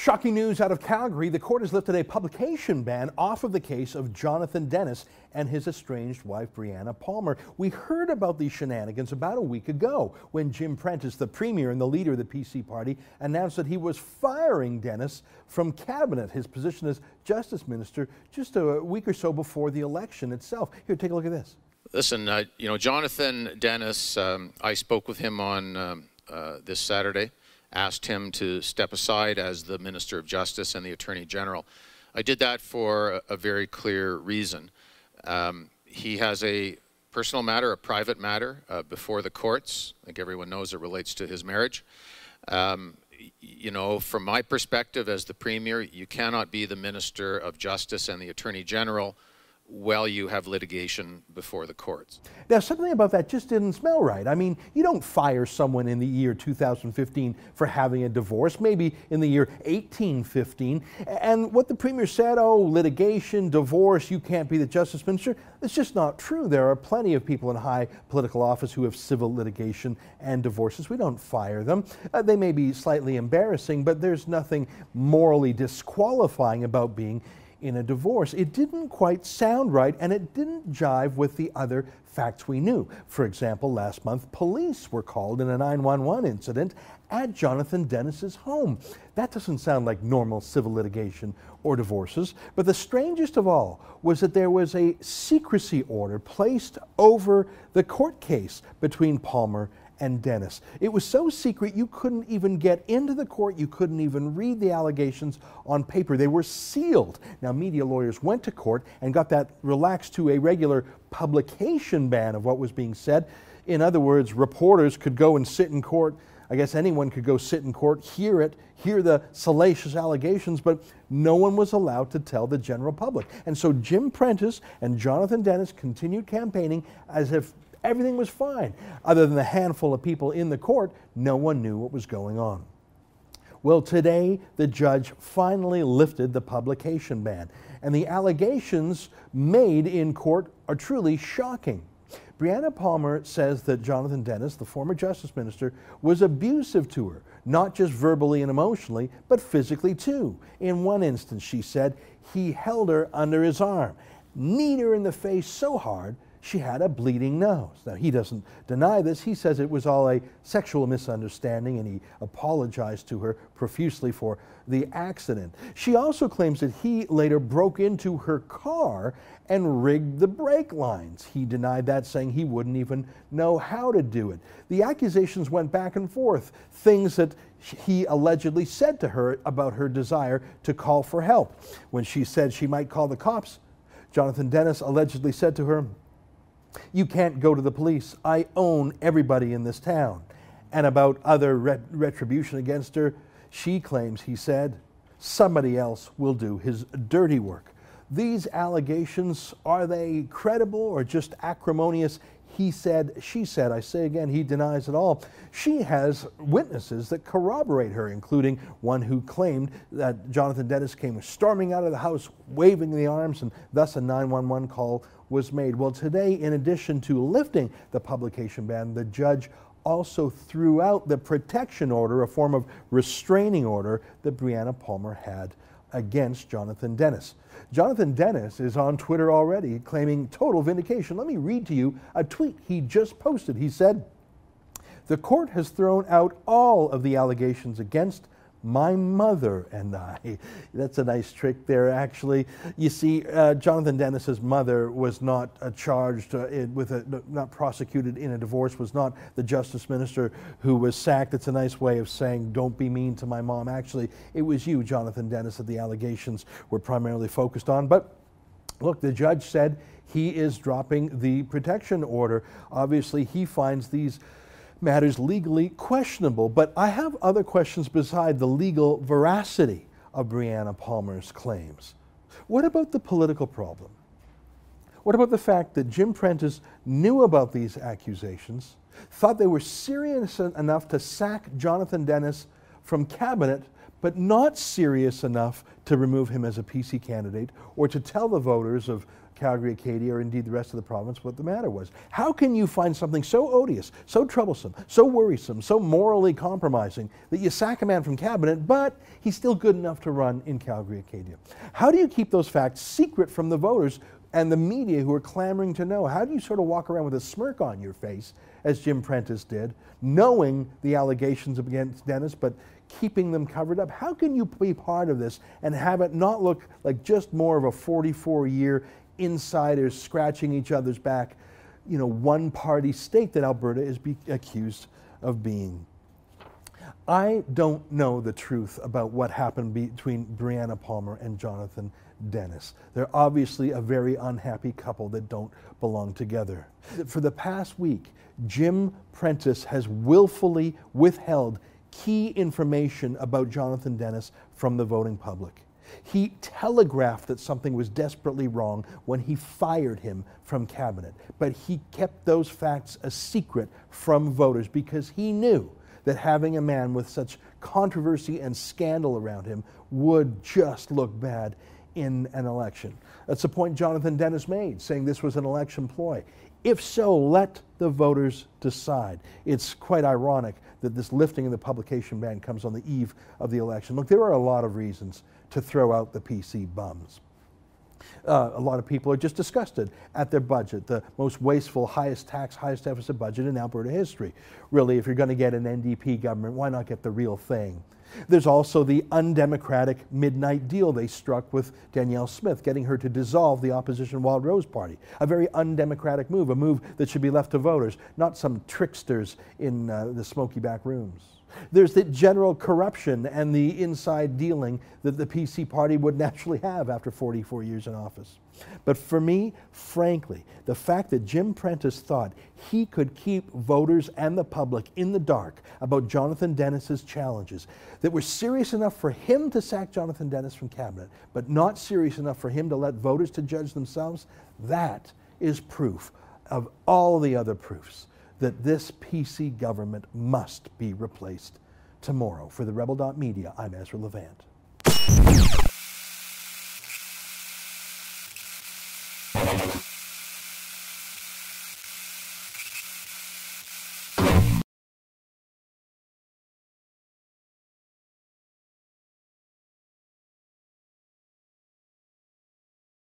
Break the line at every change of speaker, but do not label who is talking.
Shocking news out of Calgary. The court has lifted a publication ban off of the case of Jonathan Denis and his estranged wife, Brianna Palmer. We heard about these shenanigans about a week ago when Jim Prentice, the premier and the leader of the PC party, announced that he was firing Denis from cabinet, his position as justice minister, just a week or so before the election itself. Here, take a look at this.
Listen, Jonathan Denis, I spoke with him on this Saturday. Asked him to step aside as the Minister of Justice and the Attorney General. I did that for a very clear reason. He has a personal matter, a private matter before the courts. I think everyone knows it relates to his marriage. From my perspective as the Premier, you cannot be the Minister of Justice and the Attorney General while you have litigation before the courts.
Now, something about that just didn't smell right. I mean, you don't fire someone in the year 2015 for having a divorce, maybe in the year 1815. And what the Premier said, oh, litigation, divorce, you can't be the Justice Minister, it's just not true. There are plenty of people in high political office who have civil litigation and divorces. We don't fire them. They may be slightly embarrassing, but there's nothing morally disqualifying about being in a divorce. It didn't quite sound right, and it didn't jive with the other facts we knew. For example, last month, police were called in a 911 incident at Jonathan Denis's home. That doesn't sound like normal civil litigation or divorces, but the strangest of all was that there was a secrecy order placed over the court case between Palmer and Denis. It was so secret you couldn't even get into the court, you couldn't even read the allegations on paper. They were sealed. Now, media lawyers went to court and got that relaxed to a regular publication ban of what was being said. In other words, reporters could go and sit in court. I guess anyone could go sit in court, hear the salacious allegations, but no one was allowed to tell the general public. And so Jim Prentice and Jonathan Denis continued campaigning as if everything was fine. Other than the handful of people in the court, no one knew what was going on. Well, today, the judge finally lifted the publication ban, and the allegations made in court are truly shocking. Brianna Palmer says that Jonathan Denis, the former Justice Minister, was abusive to her, not just verbally and emotionally, but physically too. In one instance, she said, he held her under his arm, kneed her in the face so hard she had a bleeding nose. Now, he doesn't deny this. He says it was all a sexual misunderstanding, and he apologized to her profusely for the accident. She also claims that he later broke into her car and rigged the brake lines. He denied that, saying he wouldn't even know how to do it. The accusations went back and forth, things that he allegedly said to her about her desire to call for help. When she said she might call the cops, Jonathan Denis allegedly said to her, "You can't go to the police. I own everybody in this town." And about other retribution against her, she claims he said, "Somebody else will do his dirty work." These allegations, are they credible or just acrimonious? He said, she said. I say again, he denies it all. She has witnesses that corroborate her, including one who claimed that Jonathan Denis came storming out of the house, waving the arms, and thus a 911 call was made. Well, today, in addition to lifting the publication ban, the judge also threw out the protection order, a form of restraining order that Brianna Palmer had against Jonathan Denis. Jonathan Denis is on Twitter already claiming total vindication. Let me read to you a tweet he just posted. He said, "The court has thrown out all of the allegations against my mother and I." That's a nice trick there, actually. You see, Jonathan Denis's mother was not charged not prosecuted in a divorce, was not the Justice Minister who was sacked. It's a nice way of saying, don't be mean to my mom. Actually, it was you, Jonathan Denis, that the allegations were primarily focused on. But look, the judge said he is dropping the protection order. Obviously, he finds these matters legally questionable, but I have other questions beside the legal veracity of Brianna Palmer's claims. What about the political problem? What about the fact that Jim Prentice knew about these accusations, thought they were serious enough to sack Jonathan Denis from cabinet, but not serious enough to remove him as a PC candidate or to tell the voters of Calgary, Acadia, or indeed the rest of the province what the matter was. How can you find something so odious, so troublesome, so worrisome, so morally compromising that you sack a man from cabinet, but he's still good enough to run in Calgary, Acadia? How do you keep those facts secret from the voters and the media who are clamoring to know? How do you sort of walk around with a smirk on your face, as Jim Prentice did, knowing the allegations against Denis, but keeping them covered up? How can you be part of this and have it not look like just more of a 44-year insiders scratching each other's back, one-party state that Alberta is accused of being? I don't know the truth about what happened between Brianna Palmer and Jonathan Denis. They're obviously a very unhappy couple that don't belong together. For the past week, Jim Prentice has willfully withheld key information about Jonathan Denis from the voting public. He telegraphed that something was desperately wrong when he fired him from cabinet, but he kept those facts a secret from voters because he knew that having a man with such controversy and scandal around him would just look bad in an election. That's the point Jonathan Denis made, saying this was an election ploy. If so, let the voters decide. It's quite ironic that this lifting of the publication ban comes on the eve of the election. Look, there are a lot of reasons to throw out the PC bums. A lot of people are just disgusted at their budget, the most wasteful, highest tax, highest deficit budget in Alberta history. Really, if you're going to get an NDP government, why not get the real thing? There's also the undemocratic midnight deal they struck with Danielle Smith, getting her to dissolve the opposition Wild Rose Party. A very undemocratic move, a move that should be left to voters, not some tricksters in the smoky back rooms. There's the general corruption and the inside dealing that the PC party would naturally have after 44 years in office. But for me, frankly, the fact that Jim Prentice thought he could keep voters and the public in the dark about Jonathan Denis's challenges, that were serious enough for him to sack Jonathan Denis from cabinet, but not serious enough for him to let voters to judge themselves, that is proof of all the other proofs that this PC government must be replaced tomorrow. For the Rebel.Media, I'm Ezra Levant.